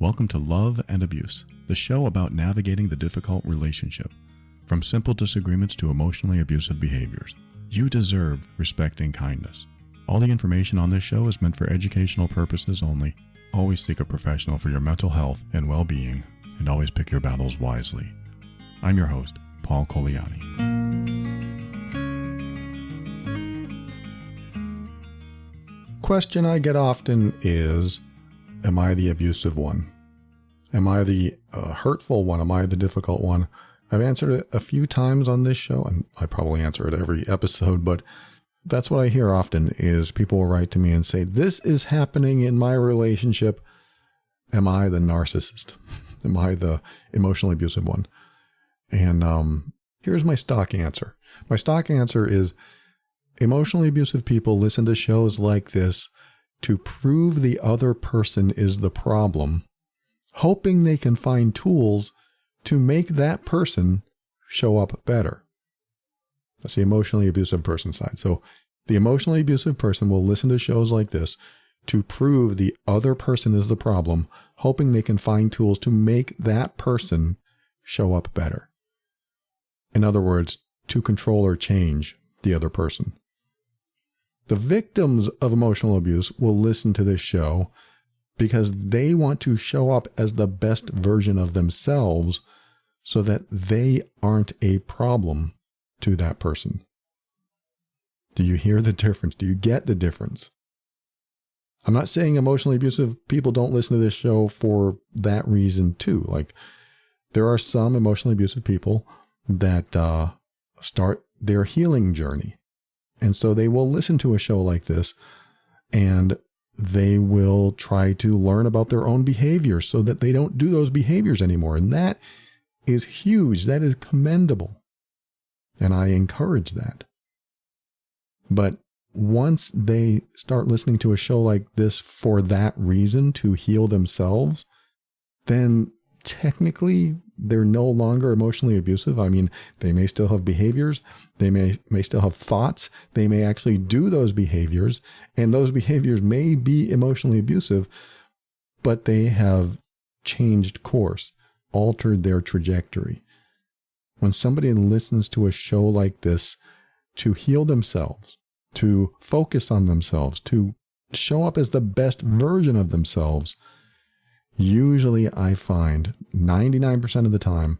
Welcome to Love and Abuse, the show about navigating the difficult relationship. From simple disagreements to emotionally abusive behaviors, you deserve respect and kindness. All the information on this show is meant for educational purposes only. Always seek a professional for your mental health and well-being, and always pick your battles wisely. I'm your host, Paul Coliani. Question I get often is, am I the abusive one? Am I the hurtful one? Am I the difficult one? I've answered it a few times on this show, and I probably answer it every episode, but that's what I hear often is people will write to me and say, this is happening in my relationship. Am I the narcissist? Am I the emotionally abusive one? And here's my stock answer. My stock answer is emotionally abusive people listen to shows like this to prove the other person is the problem, hoping they can find tools to make that person show up better. That's the emotionally abusive person side. So the emotionally abusive person will listen to shows like this to prove the other person is the problem, hoping they can find tools to make that person show up better. In other words, to control or change the other person. The victims of emotional abuse will listen to this show because they want to show up as the best version of themselves so that they aren't a problem to that person. Do you hear the difference? Do you get the difference? I'm not saying emotionally abusive people don't listen to this show for that reason too. Like, there are some emotionally abusive people that start their healing journey. And so they will listen to a show like this and they will try to learn about their own behaviors so that they don't do those behaviors anymore. And that is huge. That is commendable. And I encourage that. But once they start listening to a show like this for that reason, to heal themselves, then technically they're no longer emotionally abusive. I mean, they may still have behaviors. They may still have thoughts. They may actually do those behaviors, and those behaviors may be emotionally abusive, but they have changed course, altered their trajectory. When somebody listens to a show like this to heal themselves, to focus on themselves, to show up as the best version of themselves, usually I find 99% of the time,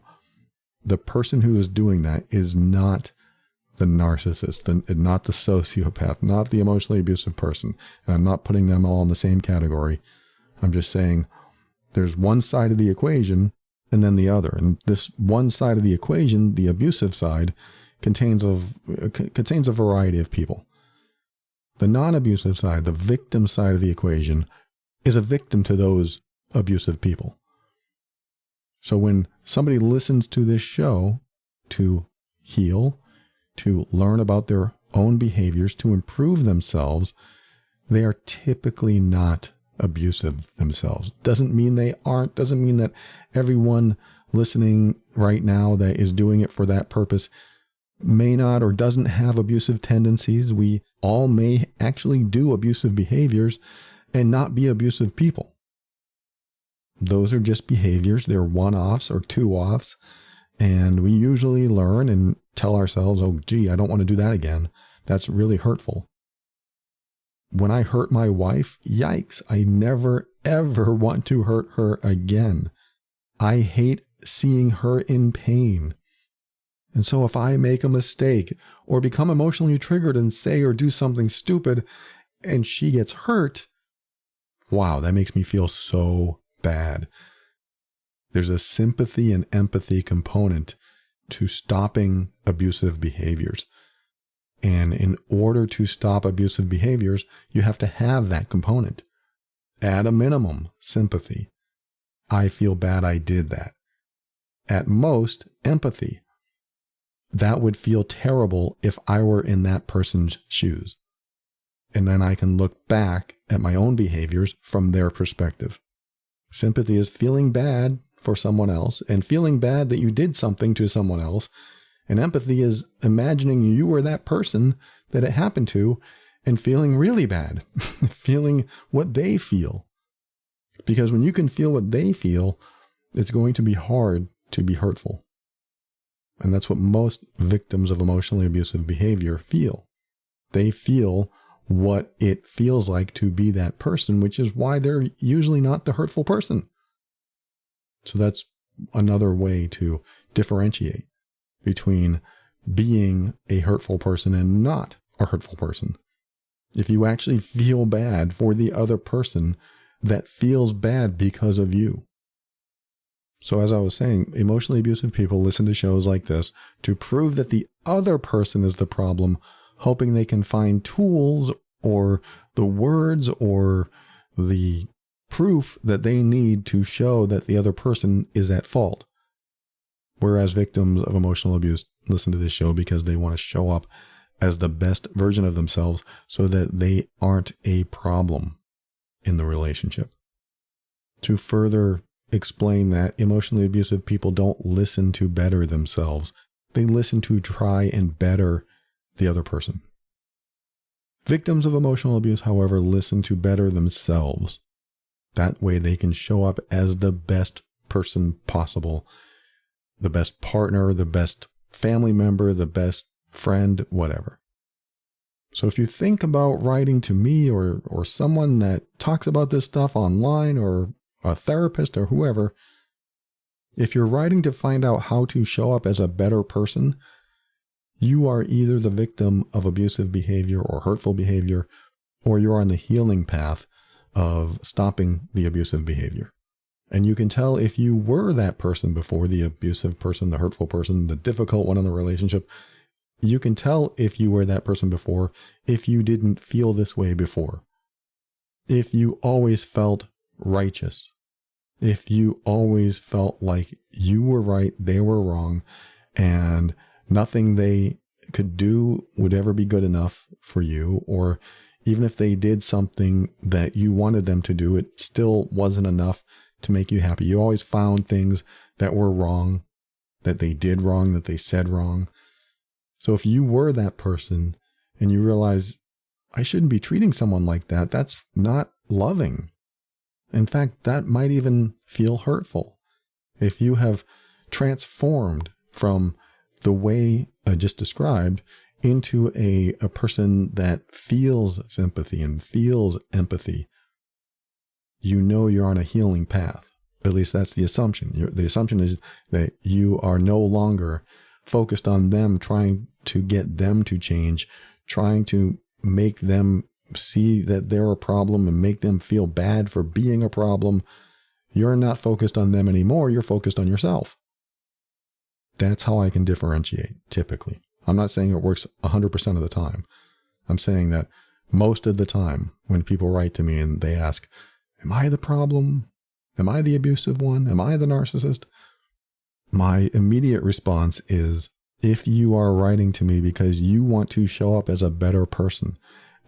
the person who is doing that is not the narcissist, not the sociopath, not the emotionally abusive person. And I'm not putting them all in the same category. I'm just saying there's one side of the equation and then the other. And this one side of the equation, the abusive side, contains a variety of people. The non-abusive side, the victim side of the equation, is a victim to those abusive people. So when somebody listens to this show to heal, to learn about their own behaviors, to improve themselves, they are typically not abusive themselves. Doesn't mean they aren't, doesn't mean that everyone listening right now that is doing it for that purpose may not or doesn't have abusive tendencies. We all may actually do abusive behaviors and not be abusive people. Those are just behaviors. They're one-offs or two-offs. And we usually learn and tell ourselves, oh, gee, I don't want to do that again. That's really hurtful. When I hurt my wife, yikes, I never, ever want to hurt her again. I hate seeing her in pain. And so if I make a mistake or become emotionally triggered and say or do something stupid and she gets hurt, wow, that makes me feel so bad. There's a sympathy and empathy component to stopping abusive behaviors. And in order to stop abusive behaviors, you have to have that component. At a minimum, sympathy. I feel bad I did that. At most, empathy. That would feel terrible if I were in that person's shoes. And then I can look back at my own behaviors from their perspective. Sympathy is feeling bad for someone else and feeling bad that you did something to someone else. And empathy is imagining you were that person that it happened to and feeling really bad, feeling what they feel. Because when you can feel what they feel, it's going to be hard to be hurtful. And that's what most victims of emotionally abusive behavior feel. They feel what it feels like to be that person, which is why they're usually not the hurtful person. So that's another way to differentiate between being a hurtful person and not a hurtful person. If you actually feel bad for the other person that feels bad because of you. So as I was saying, emotionally abusive people listen to shows like this to prove that the other person is the problem, hoping they can find tools or the words or the proof that they need to show that the other person is at fault. Whereas victims of emotional abuse listen to this show because they want to show up as the best version of themselves so that they aren't a problem in the relationship. To further explain that, emotionally abusive people don't listen to better themselves. They listen to try and better the other person. Victims of emotional abuse, however, listen to better themselves. That way they can show up as the best person possible, the best partner, the best family member, the best friend, whatever. So if you think about writing to me or someone that talks about this stuff online or a therapist or whoever, if you're writing to find out how to show up as a better person, you are either the victim of abusive behavior or hurtful behavior, or you're on the healing path of stopping the abusive behavior. And you can tell if you were that person before, the abusive person, the hurtful person, the difficult one in the relationship. You can tell if you were that person before if you didn't feel this way before. If you always felt righteous. If you always felt like you were right, they were wrong, and nothing they could do would ever be good enough for you, or even if they did something that you wanted them to do, it still wasn't enough to make you happy. You always found things that were wrong, that they did wrong, that they said wrong. So if you were that person and you realize, I shouldn't be treating someone like that, that's not loving. In fact, that might even feel hurtful. If you have transformed from the way I just described into a person that feels sympathy and feels empathy, you know you're on a healing path. At least that's the assumption. The assumption is that you are no longer focused on them, trying to get them to change, trying to make them see that they're a problem and make them feel bad for being a problem. You're not focused on them anymore. You're focused on yourself. That's how I can differentiate, typically. I'm not saying it works 100% of the time. I'm saying that most of the time when people write to me and they ask, am I the problem? Am I the abusive one? Am I the narcissist? My immediate response is, if you are writing to me because you want to show up as a better person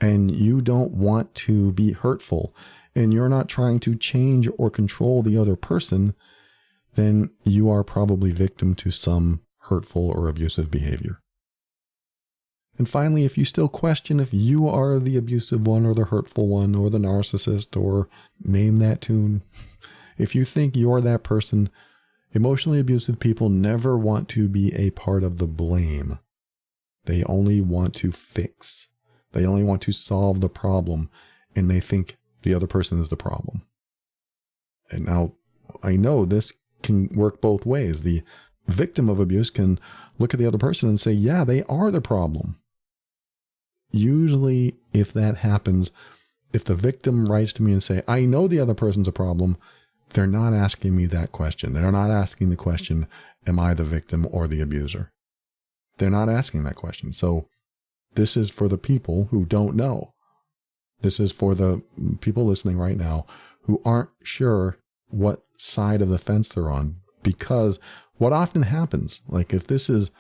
and you don't want to be hurtful and you're not trying to change or control the other person, then you are probably victim to some hurtful or abusive behavior. And finally, if you still question if you are the abusive one or the hurtful one or the narcissist or name that tune, if you think you're that person, emotionally abusive people never want to be a part of the blame. They only want to fix. They only want to solve the problem, and they think the other person is the problem. And now, I know this can work both ways. The victim of abuse can look at the other person and say, yeah, they are the problem. Usually, if that happens, if the victim writes to me and say, I know the other person's a problem, they're not asking me that question. They're not asking the question, am I the victim or the abuser? They're not asking that question. So this is for the people who don't know. This is for the people listening right now who aren't sure what side of the fence they're on. Because what often happens, like if this is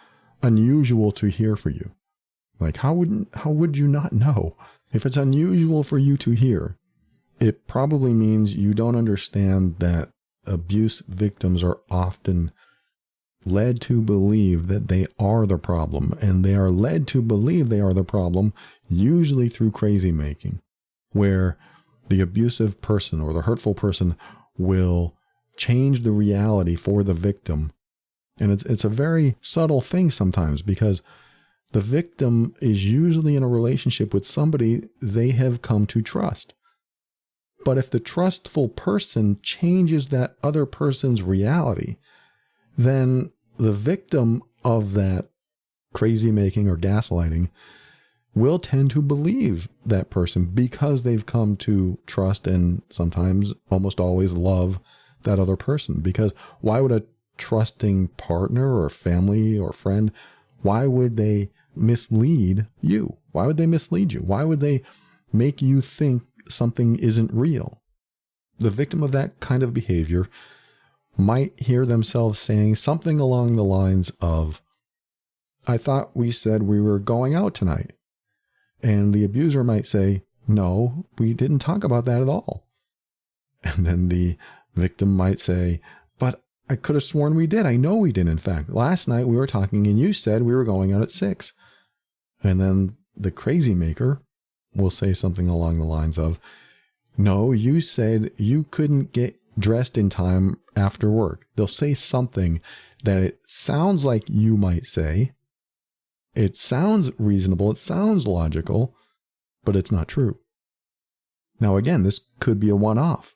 unusual to hear for you, like how would you not know? If it's unusual for you to hear, it probably means you don't understand that abuse victims are often led to believe that they are the problem, and they are led to believe they are the problem, usually through crazy making, where The abusive person or the hurtful person will change the reality for the victim. And it's a very subtle thing sometimes, because the victim is usually in a relationship with somebody they have come to trust. But if the trustful person changes that other person's reality, then the victim of that crazy making or gaslighting will tend to believe that person because they've come to trust and sometimes almost always love that other person. Because why would a trusting partner or family or friend, why would they mislead you? Why would they mislead you? Why would they make you think something isn't real? The victim of that kind of behavior might hear themselves saying something along the lines of, I thought we said we were going out tonight. And the abuser might say, no, we didn't talk about that at all. And then the victim might say, but I could have sworn we did. I know we did. In fact, last night we were talking and you said we were going out at 6. And then the crazy maker will say something along the lines of, no, you said you couldn't get dressed in time after work. They'll say something that it sounds like you might say. It sounds reasonable. It sounds logical, but it's not true. Now, again, this could be a one-off.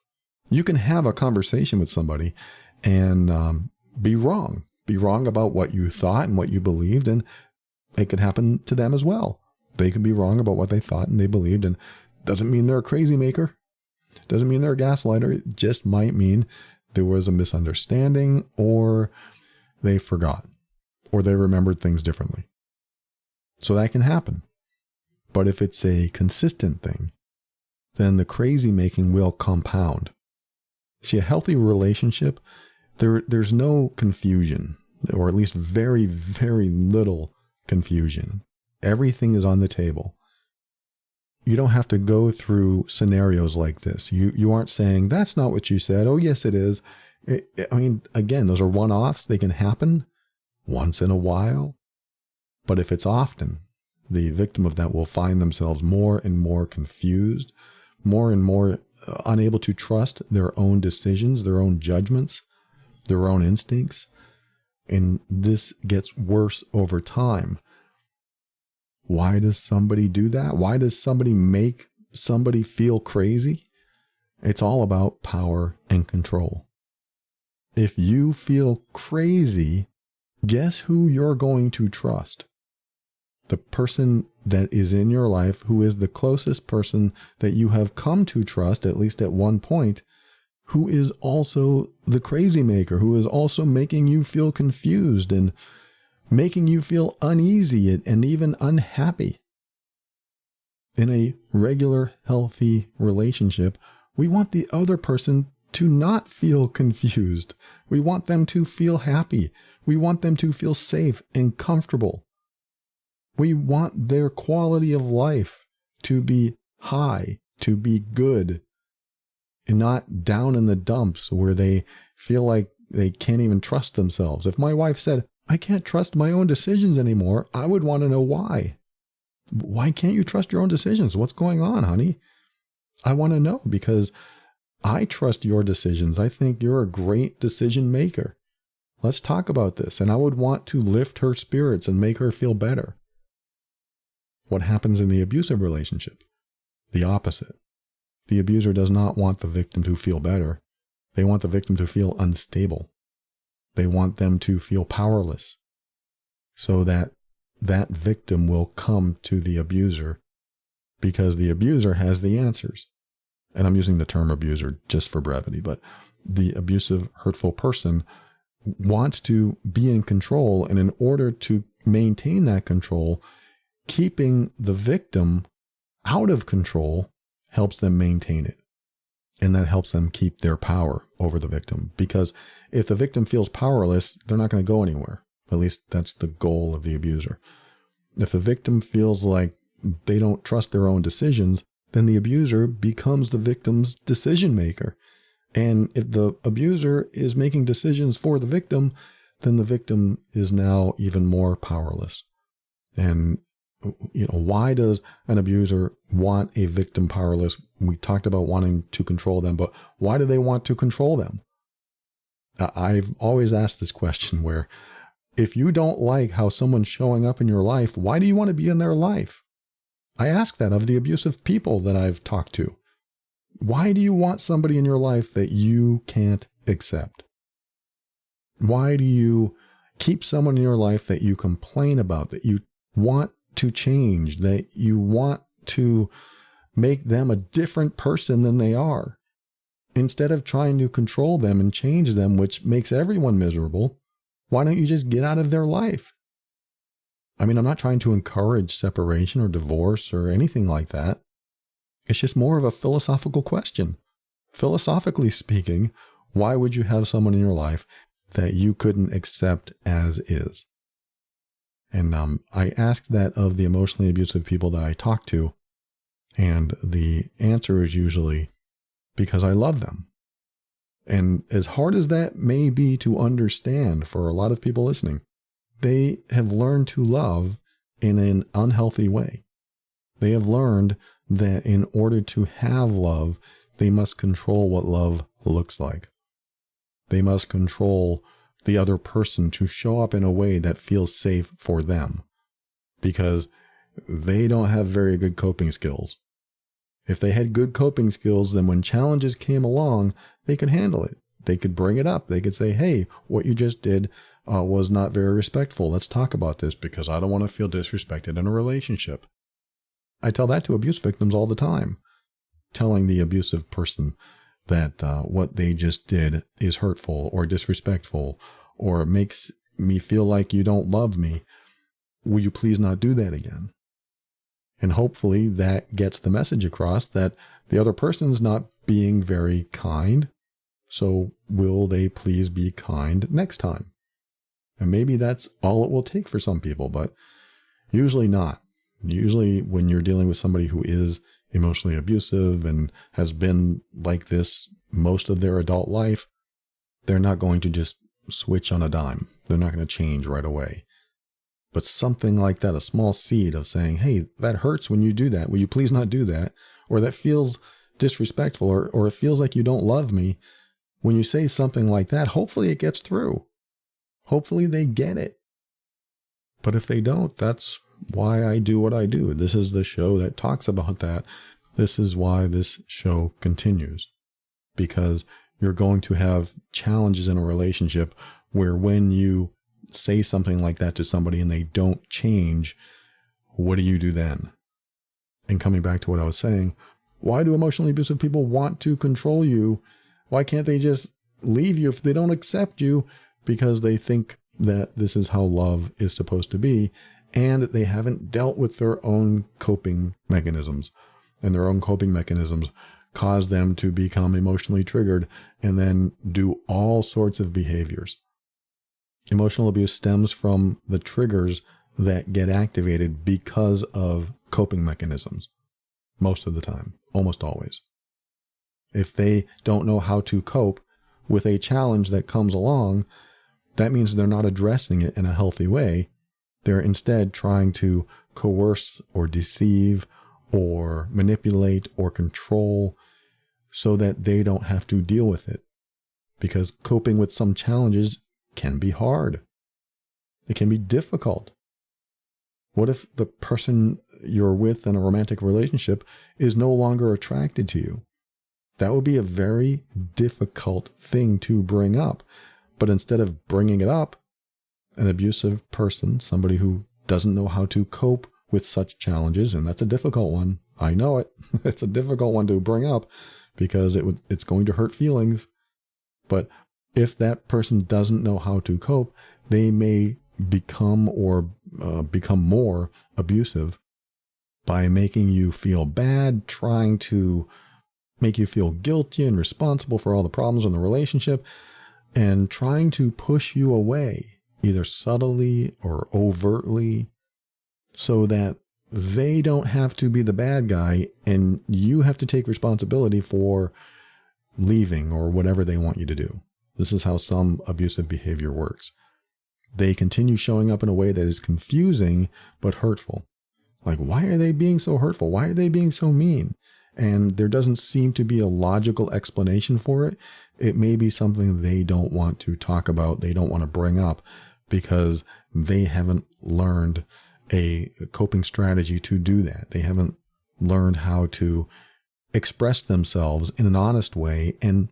You can have a conversation with somebody and be wrong. Be wrong about what you thought and what you believed, and it could happen to them as well. They could be wrong about what they thought and they believed, and doesn't mean they're a crazy maker. Doesn't mean they're a gaslighter. It just might mean there was a misunderstanding, or they forgot, or they remembered things differently. So that can happen. But if it's a consistent thing, then the crazy making will compound. See, a healthy relationship, there's no confusion, or at least very, very little confusion. Everything is on the table. You don't have to go through scenarios like this. You aren't saying, that's not what you said. Oh, yes, it is. I mean, again, those are one-offs. They can happen once in a while. But if it's often, the victim of that will find themselves more and more confused, more and more unable to trust their own decisions, their own judgments, their own instincts. And this gets worse over time. Why does somebody do that? Why does somebody make somebody feel crazy? It's all about power and control. If you feel crazy, guess who you're going to trust? The person that is in your life, who is the closest person that you have come to trust, at least at one point, who is also the crazy maker, who is also making you feel confused and making you feel uneasy and even unhappy. In a regular, healthy relationship, we want the other person to not feel confused. We want them to feel happy. We want them to feel safe and comfortable. We want their quality of life to be high, to be good, and not down in the dumps where they feel like they can't even trust themselves. If my wife said, I can't trust my own decisions anymore, I would want to know why. Why can't you trust your own decisions? What's going on, honey? I want to know, because I trust your decisions. I think you're a great decision maker. Let's talk about this. And I would want to lift her spirits and make her feel better. What happens in the abusive relationship? The opposite. The abuser does not want the victim to feel better. They want the victim to feel unstable. They want them to feel powerless, so that that victim will come to the abuser because the abuser has the answers. And I'm using the term abuser just for brevity, but the abusive, hurtful person wants to be in control, and in order to maintain that control, keeping the victim out of control helps them maintain it. And that helps them keep their power over the victim. Because if the victim feels powerless, they're not going to go anywhere. At least that's the goal of the abuser. If the victim feels like they don't trust their own decisions, then the abuser becomes the victim's decision maker. And if the abuser is making decisions for the victim, then the victim is now even more powerless. And Why does an abuser want a victim powerless? We talked about wanting to control them, but why do they want to control them? I've always asked this question where if you don't like how someone's showing up in your life, why do you want to be in their life? I ask that of the abusive people that I've talked to. Why do you want somebody in your life that you can't accept? Why do you keep someone in your life that you complain about, that you want to change, that you want to make them a different person than they are? Instead of trying to control them and change them, which makes everyone miserable, why don't you just get out of their life? I mean, I'm not trying to encourage separation or divorce or anything like that. It's just more of a philosophical question. Philosophically speaking, why would you have someone in your life that you couldn't accept as is? And I asked that of the emotionally abusive people that I talk to, and the answer is usually because I love them. And as hard as that may be to understand for a lot of people listening, they have learned to love in an unhealthy way. They have learned that in order to have love, they must control what love looks like. They must control the other person to show up in a way that feels safe for them, because they don't have very good coping skills. If they had good coping skills, then when challenges came along, they could handle it. They could bring it up. They could say, hey, what you just did was not very respectful. Let's talk about this because I don't want to feel disrespected in a relationship. I tell that to abuse victims all the time, telling the abusive person that what they just did is hurtful or disrespectful or makes me feel like you don't love me. Will you please not do that again? And hopefully that gets the message across that the other person's not being very kind. So will they please be kind next time? And maybe that's all it will take for some people, but usually not. Usually when you're dealing with somebody who is emotionally abusive and has been like this most of their adult life, they're not going to just switch on a dime. They're not going to change right away. But something like that, a small seed of saying, hey, that hurts when you do that. Will you please not do that? Or that feels disrespectful, or it feels like you don't love me. When you say something like that, hopefully it gets through. Hopefully they get it. But if they don't, that's why I do what I do. This is the show that talks about that. This is why this show continues. Because you're going to have challenges in a relationship where when you say something like that to somebody and they don't change, what do you do then? And coming back to what I was saying, why do emotionally abusive people want to control you? Why can't they just leave you if they don't accept you? Because they think that this is how love is supposed to be, and they haven't dealt with their own coping mechanisms. And their own coping mechanisms cause them to become emotionally triggered and then do all sorts of behaviors. Emotional abuse stems from the triggers that get activated because of coping mechanisms. Most of the time, almost always. If they don't know how to cope with a challenge that comes along, that means they're not addressing it in a healthy way. They're instead trying to coerce or deceive or manipulate or control so that they don't have to deal with it. Because coping with some challenges can be hard. It can be difficult. What if the person you're with in a romantic relationship is no longer attracted to you? That would be a very difficult thing to bring up. But instead of bringing it up, an abusive person, somebody who doesn't know how to cope with such challenges, and that's a difficult one. I know it. It's a difficult one to bring up because it's going to hurt feelings. But if that person doesn't know how to cope, they may become more abusive by making you feel bad, trying to make you feel guilty and responsible for all the problems in the relationship, and trying to push you away, either subtly or overtly, so that they don't have to be the bad guy and you have to take responsibility for leaving or whatever they want you to do. This is how some abusive behavior works. They continue showing up in a way that is confusing but hurtful. Like, why are they being so hurtful? Why are they being so mean? And there doesn't seem to be a logical explanation for it. It may be something they don't want to talk about, they don't want to bring up, because they haven't learned a coping strategy to do that. They haven't learned how to express themselves in an honest way and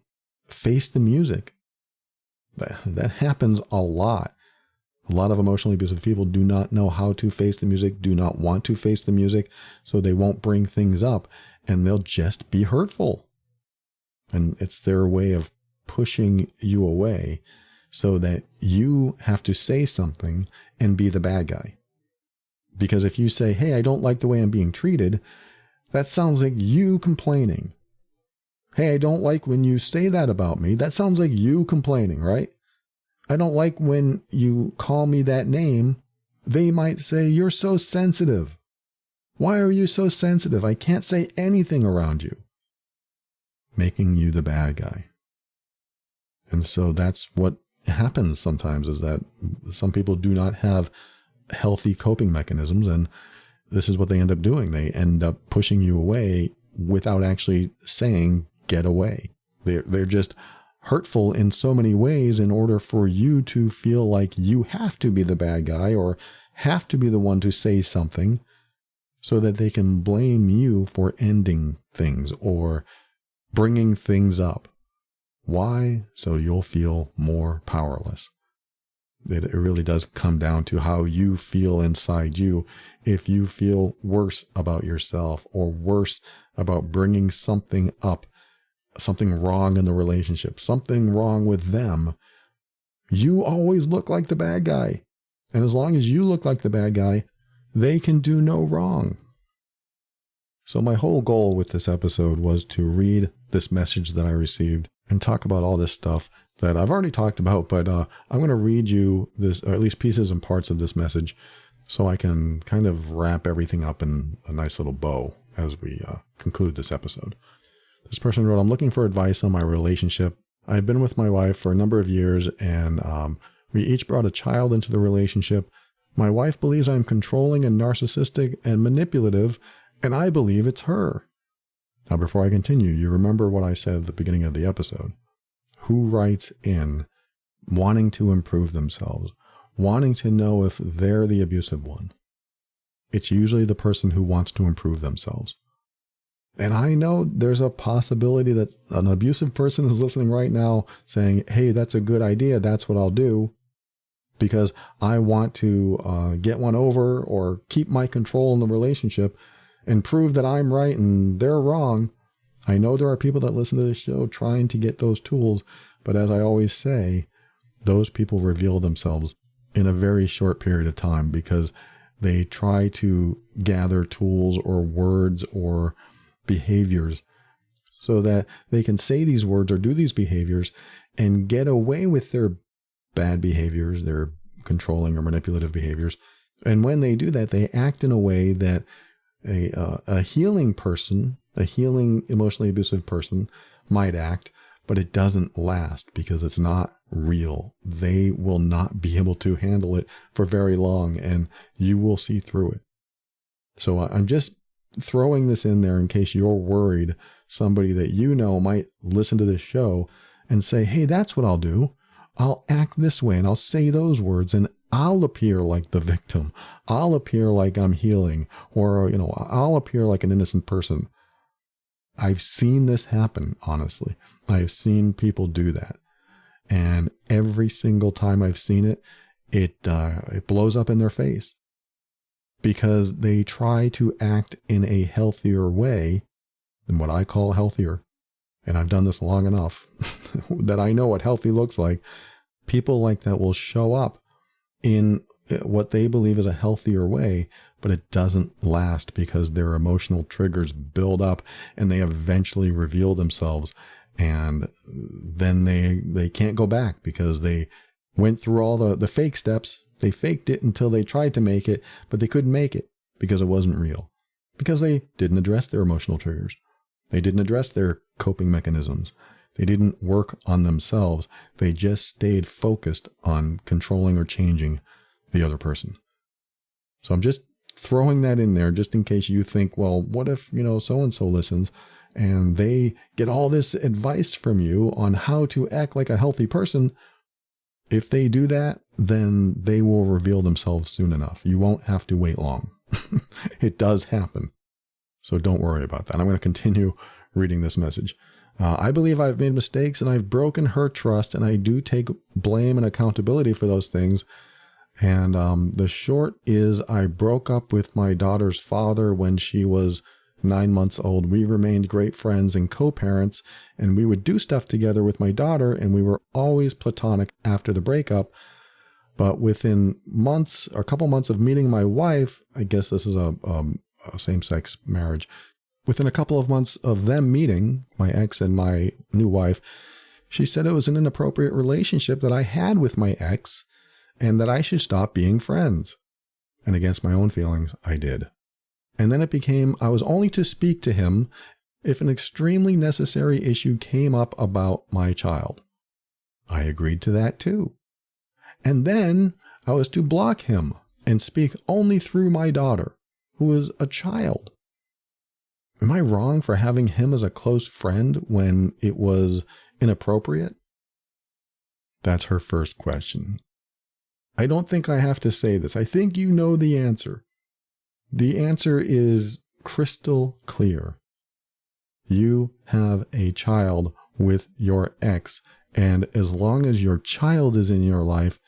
face the music. That happens a lot. A lot of emotionally abusive people do not know how to face the music, do not want to face the music, so they won't bring things up, and they'll just be hurtful. And it's their way of pushing you away so that you have to say something and be the bad guy. Because if you say, hey, I don't like the way I'm being treated, that sounds like you complaining. Hey, I don't like when you say that about me. That sounds like you complaining, right? I don't like when you call me that name. They might say, you're so sensitive. Why are you so sensitive? I can't say anything around you. Making you the bad guy. And so that's what happens sometimes, is that some people do not have healthy coping mechanisms, and this is what they end up doing. They end up pushing you away without actually saying, get away. They're just hurtful in so many ways in order for you to feel like you have to be the bad guy or have to be the one to say something, so that they can blame you for ending things or bringing things up. Why? So you'll feel more powerless. It really does come down to how you feel inside you. If you feel worse about yourself or worse about bringing something up, something wrong in the relationship, something wrong with them, you always look like the bad guy. And as long as you look like the bad guy, they can do no wrong. So my whole goal with this episode was to read this message that I received and talk about all this stuff that I've already talked about, but I'm going to read you this, or at least pieces and parts of this message, so I can kind of wrap everything up in a nice little bow as we conclude this episode. This person wrote, I'm looking for advice on my relationship. I've been with my wife for a number of years, and we each brought a child into the relationship. My wife believes I'm controlling and narcissistic and manipulative, and I believe it's her. Now, before I continue, you remember what I said at the beginning of the episode. Who writes in wanting to improve themselves, wanting to know if they're the abusive one? It's usually the person who wants to improve themselves. And I know there's a possibility that an abusive person is listening right now saying, hey, that's a good idea. That's what I'll do because I want to get one over or keep my control in the relationship and prove that I'm right and they're wrong. I know there are people that listen to this show trying to get those tools, but as I always say, those people reveal themselves in a very short period of time because they try to gather tools or words or behaviors so that they can say these words or do these behaviors and get away with their bad behaviors, their controlling or manipulative behaviors. And when they do that, they act in a way that a healing person, a healing emotionally abusive person might act, but it doesn't last because it's not real. They will not be able to handle it for very long, and you will see through it. So I'm just throwing this in there in case you're worried somebody that you know might listen to this show and say, hey, that's what I'll do. I'll act this way and I'll say those words and I'll appear like the victim. I'll appear like I'm healing, or, I'll appear like an innocent person. I've seen this happen, honestly. I've seen people do that. And every single time I've seen it, it blows up in their face because they try to act in a healthier way than what I call healthier. And I've done this long enough that I know what healthy looks like. People like that will show up in what they believe is a healthier way, but it doesn't last because their emotional triggers build up and they eventually reveal themselves. And then they can't go back because they went through all the fake steps. They faked it until they tried to make it, but they couldn't make it because it wasn't real, because they didn't address their emotional triggers. They didn't address their coping mechanisms. They didn't work on themselves. They just stayed focused on controlling or changing the other person. So I'm just throwing that in there just in case you think, well, what if, so-and-so listens and they get all this advice from you on how to act like a healthy person. If they do that, then they will reveal themselves soon enough. You won't have to wait long. It does happen. So don't worry about that. I'm going to continue reading this message. I believe I've made mistakes and I've broken her trust, and I do take blame and accountability for those things. And the short is, I broke up with my daughter's father when she was 9 months old. We remained great friends and co-parents, and we would do stuff together with my daughter, and we were always platonic after the breakup. But within months, or a couple months of meeting my wife, I guess this is a same-sex marriage. Within a couple of months of them meeting, my ex and my new wife, she said it was an inappropriate relationship that I had with my ex and that I should stop being friends. And against my own feelings, I did. And then it became, I was only to speak to him if an extremely necessary issue came up about my child. I agreed to that too. And then I was to block him and speak only through my daughter, who is a child. Am I wrong for having him as a close friend when it was inappropriate? That's her first question. I don't think I have to say this. I think you know the answer. The answer is crystal clear. You have a child with your ex, and as long as your child is in your life,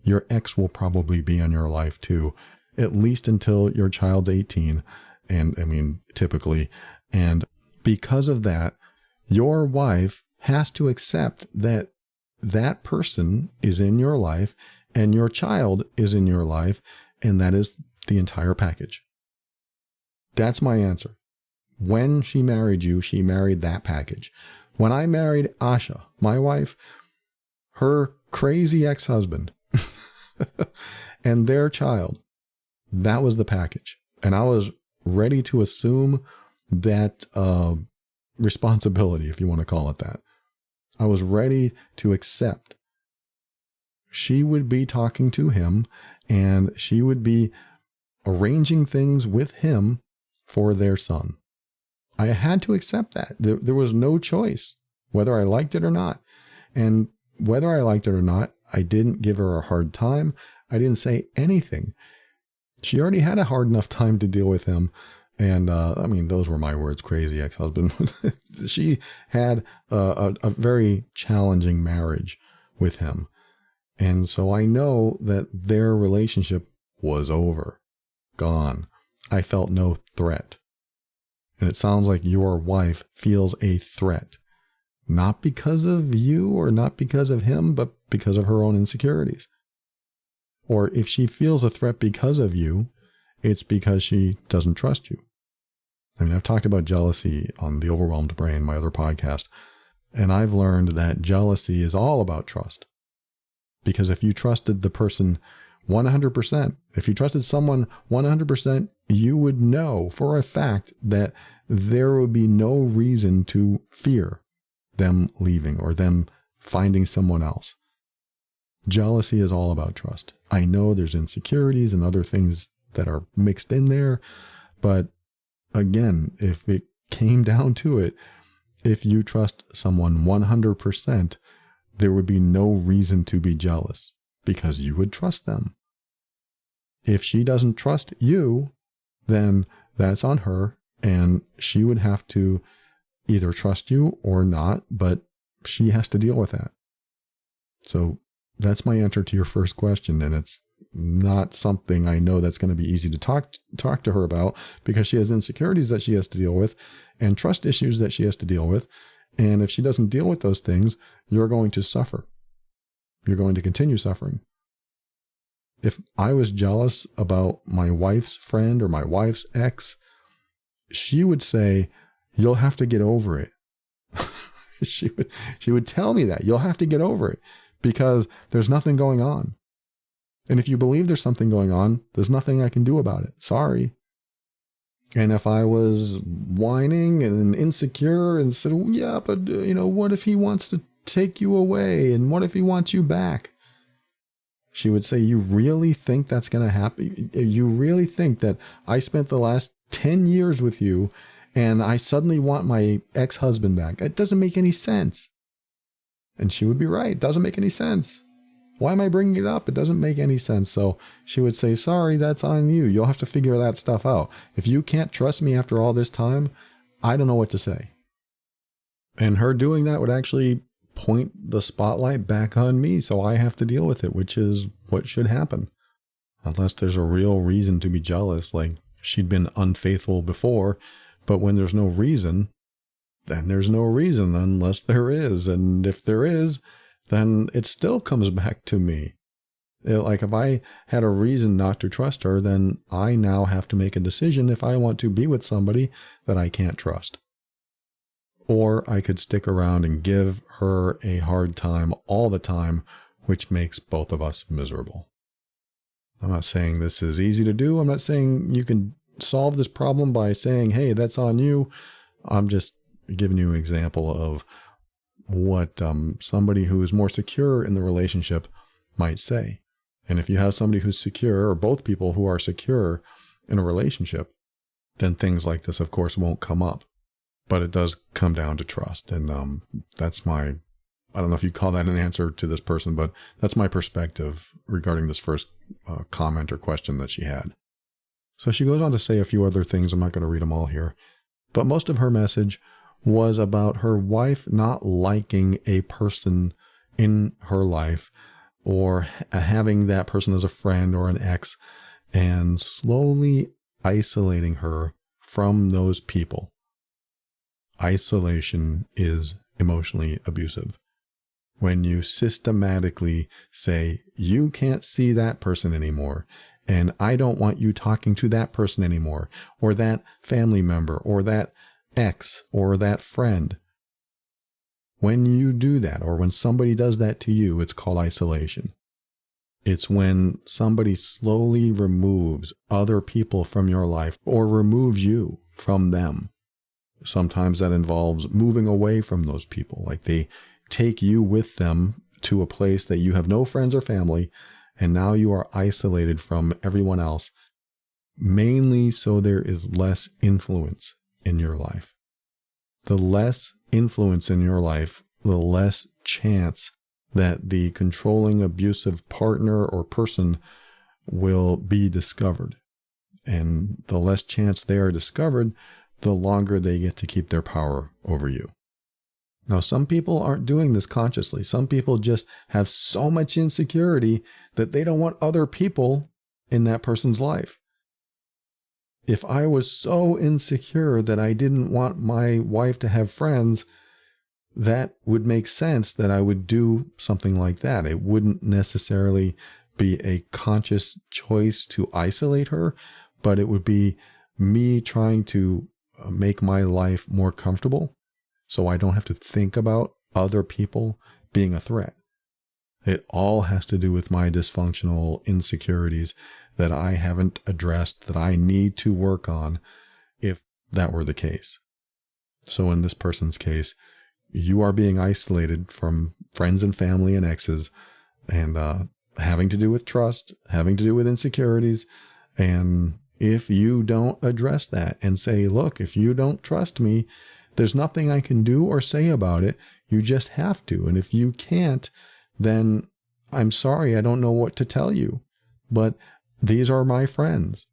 your ex will probably be in your life too, at least until your child's 18. And typically. And because of that, your wife has to accept that that person is in your life and your child is in your life. And that is the entire package. That's my answer. When she married you, she married that package. When I married Asha, my wife, her crazy ex-husband and their child, that was the package. And I was ready to assume that responsibility, if you want to call it that. I was ready to accept. She would be talking to him, and she would be arranging things with him for their son. I had to accept that. There was no choice, whether I liked it or not. And whether I liked it or not, I didn't give her a hard time. I didn't say anything. She already had a hard enough time to deal with him. And those were my words, crazy ex-husband. She had a very challenging marriage with him. And so I know that their relationship was over, gone. I felt no threat. And it sounds like your wife feels a threat, not because of you or not because of him, but because of her own insecurities. Or if she feels a threat because of you, it's because she doesn't trust you. I've talked about jealousy on The Overwhelmed Brain, my other podcast, and I've learned that jealousy is all about trust. Because if you trusted the person 100%, if you trusted someone 100%, you would know for a fact that there would be no reason to fear them leaving or them finding someone else. Jealousy is all about trust. I know there's insecurities and other things that are mixed in there, but again, if it came down to it, if you trust someone 100%, there would be no reason to be jealous because you would trust them. If she doesn't trust you, then that's on her, and she would have to either trust you or not, but she has to deal with that. So that's my answer to your first question, and it's not something I know that's going to be easy to talk to her about because she has insecurities that she has to deal with and trust issues that she has to deal with. And if she doesn't deal with those things, you're going to suffer. You're going to continue suffering. If I was jealous about my wife's friend or my wife's ex, she would say, "You'll have to get over it." She would tell me that you'll have to get over it because there's nothing going on. And if you believe there's something going on, there's nothing I can do about it. Sorry. And if I was whining and insecure and said, "Yeah, but what if he wants to take you away? And what if he wants you back?" She would say, you really think that's going to happen? You really think that I spent the last 10 years with you and I suddenly want my ex-husband back? It doesn't make any sense. And she would be right. It doesn't make any sense. Why am I bringing it up? It doesn't make any sense. So she would say, sorry, that's on you. You'll have to figure that stuff out. If you can't trust me after all this time, I don't know what to say. And her doing that would actually point the spotlight back on me, so I have to deal with it, which is what should happen. Unless there's a real reason to be jealous, like she'd been unfaithful before, but when there's no reason, then there's no reason unless there is. And if there is, then it still comes back to me. Like if I had a reason not to trust her, then I now have to make a decision if I want to be with somebody that I can't trust. Or I could stick around and give her a hard time all the time, which makes both of us miserable. I'm not saying this is easy to do. I'm not saying you can solve this problem by saying, hey, that's on you. I'm just giving you an example of what somebody who is more secure in the relationship might say. And if you have somebody who's secure, or both people who are secure in a relationship, then things like this, of course, won't come up. But it does come down to trust. And that's I don't know if you call that an answer to this person, but that's my perspective regarding this first comment or question that she had. So she goes on to say a few other things. I'm not going to read them all here. But most of her message was about her wife not liking a person in her life, or having that person as a friend or an ex, and slowly isolating her from those people. Isolation is emotionally abusive. When you systematically say, you can't see that person anymore, and I don't want you talking to that person anymore, or that family member, or that ex, or that friend. When you do that, or when somebody does that to you, it's called isolation. It's when somebody slowly removes other people from your life, or removes you from them. Sometimes that involves moving away from those people, like they take you with them to a place that you have no friends or family, and now you are isolated from everyone else, mainly so there is less influence in your life. The less influence in your life, the less chance that the controlling, abusive partner or person will be discovered. And the less chance they are discovered, the longer they get to keep their power over you. Now, some people aren't doing this consciously. Some people just have so much insecurity that they don't want other people in that person's life. If I was so insecure that I didn't want my wife to have friends, that would make sense that I would do something like that. It wouldn't necessarily be a conscious choice to isolate her, but it would be me trying to make my life more comfortable so I don't have to think about other people being a threat. It all has to do with my dysfunctional insecurities that I haven't addressed, that I need to work on if that were the case. So in this person's case, you are being isolated from friends and family and exes, and having to do with trust, having to do with insecurities. And if you don't address that and say, look, if you don't trust me, there's nothing I can do or say about it. You just have to. And if you can't, then I'm sorry, I don't know what to tell you. But these are my friends.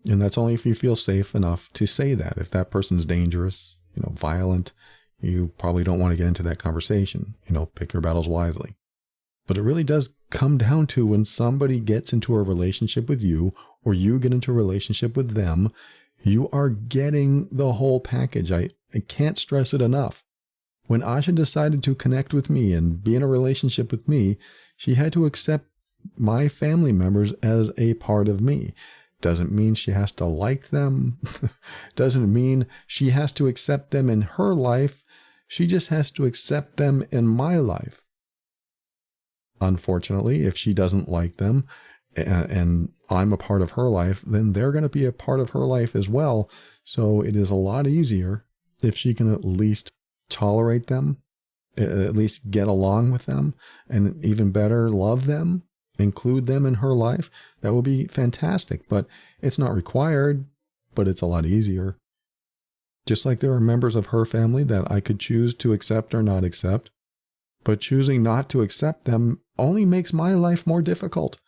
And that's only if you feel safe enough to say that. If that person's dangerous, violent, you probably don't want to get into that conversation. Pick your battles wisely. But it really does come down to when somebody gets into a relationship with you, or you get into a relationship with them, you are getting the whole package. I can't stress it enough. When Asha decided to connect with me and be in a relationship with me, she had to accept my family members as a part of me. Doesn't mean she has to like them. Doesn't mean she has to accept them in her life. She just has to accept them in my life. Unfortunately, if she doesn't like them and I'm a part of her life, then they're going to be a part of her life as well. So it is a lot easier if she can at least tolerate them, at least get along with them, and even better, love them. include them in her life, that would be fantastic. But it's not required, but it's a lot easier. Just like there are members of her family that I could choose to accept or not accept, but choosing not to accept them only makes my life more difficult.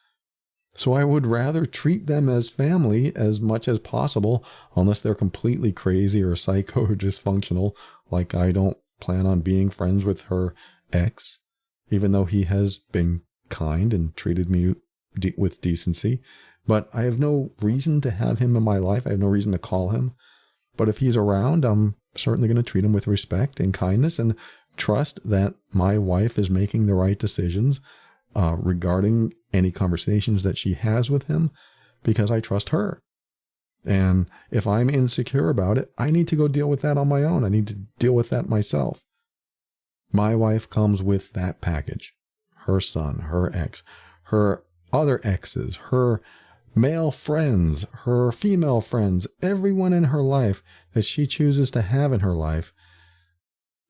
So I would rather treat them as family as much as possible, unless they're completely crazy or psycho or dysfunctional. Like, I don't plan on being friends with her ex, even though he has been kind and treated me with decency. But I have no reason to have him in my life. I have no reason to call him. But if he's around, I'm certainly going to treat him with respect and kindness and trust that my wife is making the right decisions regarding any conversations that she has with him, because I trust her. And if I'm insecure about it, I need to go deal with that on my own. I need to deal with that myself. My wife comes with that package. Her son, her ex, her other exes, her male friends, her female friends, everyone in her life that she chooses to have in her life.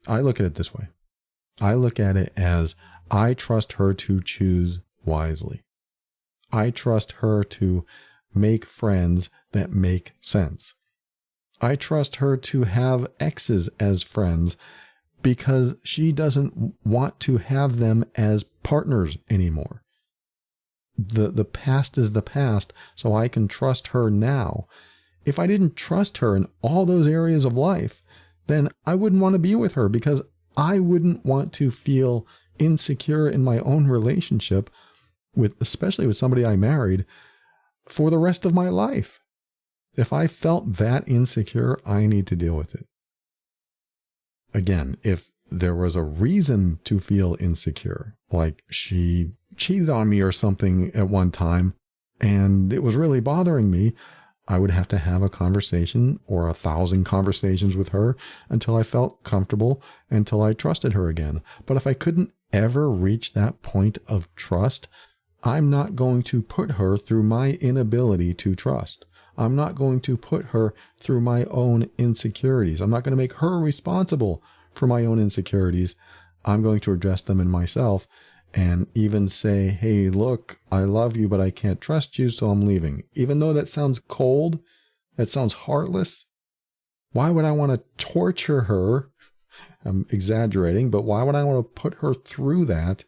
I look at it this way. I look at it as I trust her to choose wisely. I trust her to make friends that make sense. I trust her to have exes as friends because she doesn't want to have them as partners anymore. The past is the past, so I can trust her now. If I didn't trust her in all those areas of life, then I wouldn't want to be with her, because I wouldn't want to feel insecure in my own relationship especially with somebody I married, for the rest of my life. If I felt that insecure, I need to deal with it. Again, if there was a reason to feel insecure, like she cheated on me or something at one time, and it was really bothering me, I would have to have a conversation or 1,000 conversations with her until I felt comfortable, until I trusted her again. But if I couldn't ever reach that point of trust, I'm not going to put her through my inability to trust. I'm not going to put her through my own insecurities. I'm not going to make her responsible for my own insecurities. I'm going to address them in myself and even say, hey, look, I love you, but I can't trust you, so I'm leaving. Even though that sounds cold, that sounds heartless, why would I want to torture her? I'm exaggerating, but why would I want to put her through that?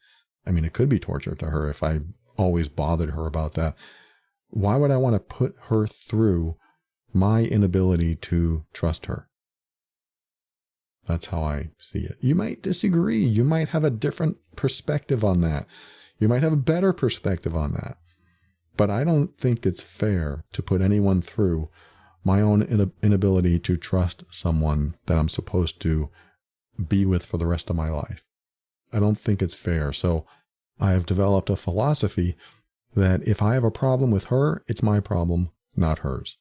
I mean, it could be torture to her if I always bothered her about that. Why would I want to put her through my inability to trust her? That's how I see it. You might disagree. You might have a different perspective on that. You might have a better perspective on that. But I don't think it's fair to put anyone through my own inability to trust someone that I'm supposed to be with for the rest of my life. I don't think it's fair. So I have developed a philosophy that if I have a problem with her, it's my problem, not hers.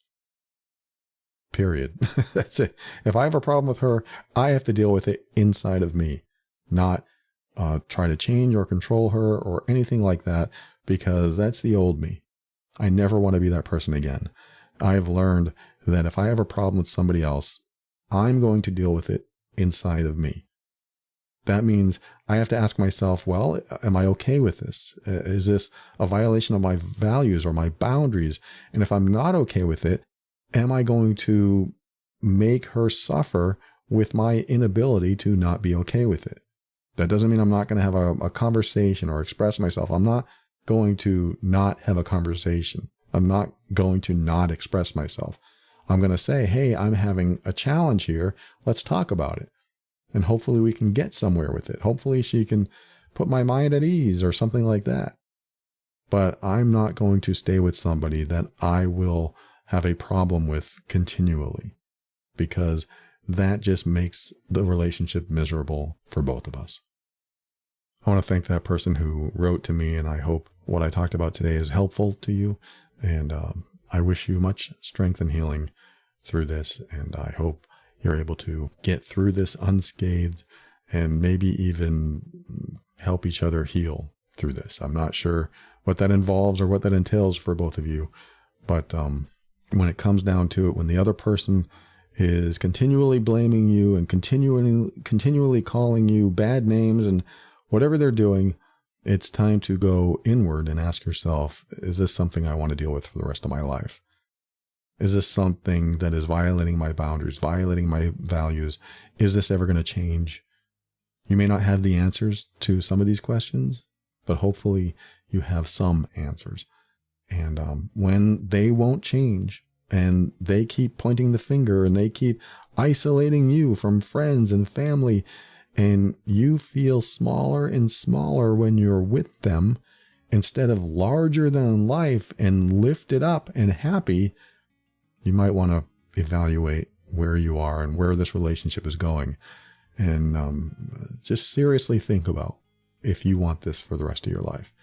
Period. That's it. If I have a problem with her, I have to deal with it inside of me, not try to change or control her or anything like that, because that's the old me. I never want to be that person again. I have learned that if I have a problem with somebody else, I'm going to deal with it inside of me. That means I have to ask myself, well, am I okay with this? Is this a violation of my values or my boundaries? And if I'm not okay with it, am I going to make her suffer with my inability to not be okay with it? That doesn't mean I'm not going to have a conversation or express myself. I'm not going to not have a conversation. I'm not going to not express myself. I'm going to say, hey, I'm having a challenge here. Let's talk about it. And hopefully we can get somewhere with it. Hopefully she can put my mind at ease or something like that. But I'm not going to stay with somebody that I will have a problem with continually, because that just makes the relationship miserable for both of us. I want to thank that person who wrote to me, and I hope what I talked about today is helpful to you. And I wish you much strength and healing through this. And I hope you're able to get through this unscathed and maybe even help each other heal through this. I'm not sure what that involves or what that entails for both of you. But when it comes down to it, when the other person is continually blaming you and continually calling you bad names and whatever they're doing, It's time to go inward and ask yourself, is this something I want to deal with for the rest of my life? Is this something that is violating my boundaries, violating my values? Is this ever going to change? You may not have the answers to some of these questions, but hopefully you have some answers. And when they won't change and they keep pointing the finger and they keep isolating you from friends and family, and you feel smaller and smaller when you're with them instead of larger than life and lifted up and happy, you might want to evaluate where you are and where this relationship is going. And just seriously think about if you want this for the rest of your life.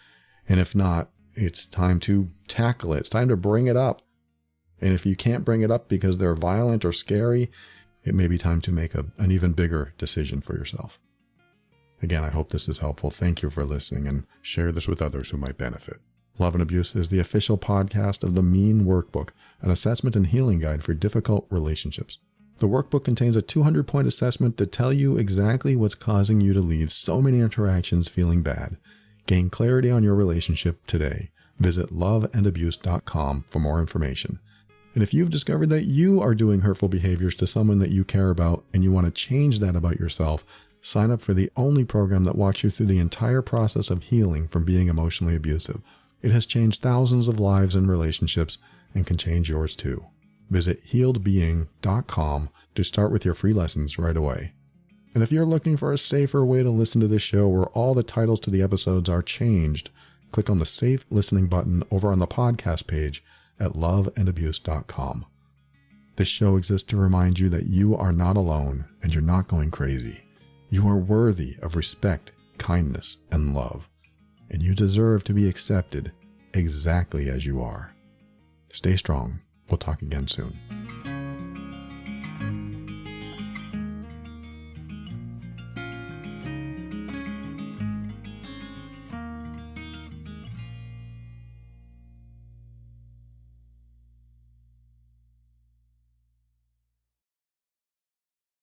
And if not, it's time to tackle it. It's time to bring it up. And if you can't bring it up because they're violent or scary, it may be time to make an even bigger decision for yourself. Again, I hope this is helpful. Thank you for listening, and share this with others who might benefit. Love and Abuse is the official podcast of the Mean Workbook, an assessment and healing guide for difficult relationships. The workbook contains a 200-point assessment to tell you exactly what's causing you to leave so many interactions feeling bad. Gain clarity on your relationship today. Visit loveandabuse.com for more information. And if you've discovered that you are doing hurtful behaviors to someone that you care about and you want to change that about yourself, sign up for the only program that walks you through the entire process of healing from being emotionally abusive. It has changed thousands of lives and relationships and can change yours too. Visit healedbeing.com to start with your free lessons right away. And if you're looking for a safer way to listen to this show where all the titles to the episodes are changed, click on the Safe Listening button over on the podcast page at loveandabuse.com. This show exists to remind you that you are not alone and you're not going crazy. You are worthy of respect, kindness, and love, and you deserve to be accepted exactly as you are. Stay strong. We'll talk again soon.